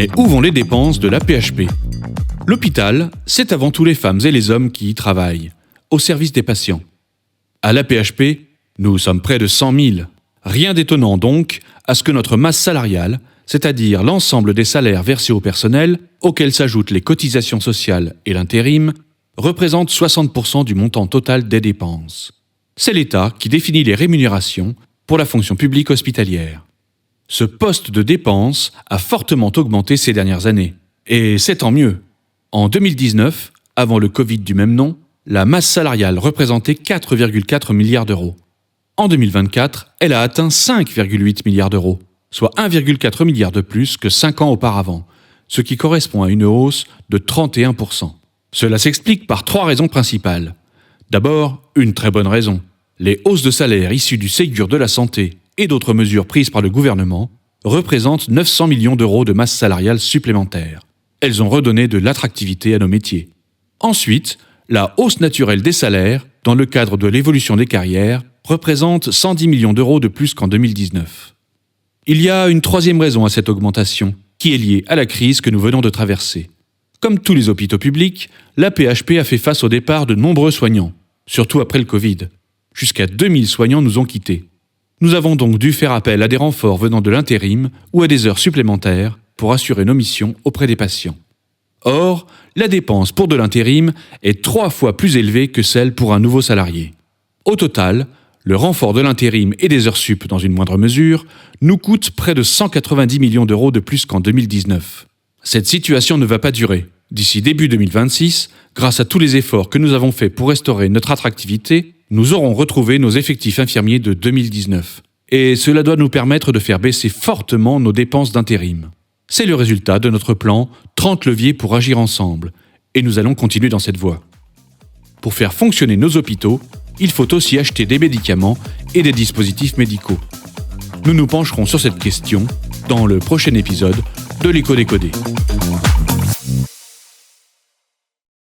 Mais où vont les dépenses de l'AP-HP ? L'hôpital, c'est avant tout les femmes et les hommes qui y travaillent, au service des patients. À l'AP-HP, nous sommes près de 100 000. Rien d'étonnant donc à ce que notre masse salariale, c'est-à-dire l'ensemble des salaires versés au personnel, auxquels s'ajoutent les cotisations sociales et l'intérim, représente 60% du montant total des dépenses. C'est l'État qui définit les rémunérations pour la fonction publique hospitalière. Ce poste de dépense a fortement augmenté ces dernières années. Et c'est tant mieux. En 2019, avant le Covid du même nom, la masse salariale représentait 4,4 milliards d'euros. En 2024, elle a atteint 5,8 milliards d'euros, soit 1,4 milliard de plus que 5 ans auparavant, ce qui correspond à une hausse de 31%. Cela s'explique par 3 raisons principales. D'abord, une très bonne raison. Les hausses de salaire issues du Ségur de la santé et d'autres mesures prises par le gouvernement représentent 900 millions d'euros de masse salariale supplémentaire. Elles ont redonné de l'attractivité à nos métiers. Ensuite, la hausse naturelle des salaires, dans le cadre de l'évolution des carrières, représente 110 millions d'euros de plus qu'en 2019. Il y a une troisième raison à cette augmentation, qui est liée à la crise que nous venons de traverser. Comme tous les hôpitaux publics, l'AP-HP a fait face au départ de nombreux soignants, surtout après le Covid. Jusqu'à 2000 soignants nous ont quittés. Nous avons donc dû faire appel à des renforts venant de l'intérim ou à des heures supplémentaires pour assurer nos missions auprès des patients. Or, la dépense pour de l'intérim est 3 fois plus élevée que celle pour un nouveau salarié. Au total, le renfort de l'intérim et des heures sup dans une moindre mesure nous coûte près de 190 millions d'euros de plus qu'en 2019. Cette situation ne va pas durer. D'ici début 2026, grâce à tous les efforts que nous avons faits pour restaurer notre attractivité, nous aurons retrouvé nos effectifs infirmiers de 2019. Et cela doit nous permettre de faire baisser fortement nos dépenses d'intérim. C'est le résultat de notre plan 30 leviers pour agir ensemble. Et nous allons continuer dans cette voie. Pour faire fonctionner nos hôpitaux, il faut aussi acheter des médicaments et des dispositifs médicaux. Nous nous pencherons sur cette question dans le prochain épisode de l'Écho décodé.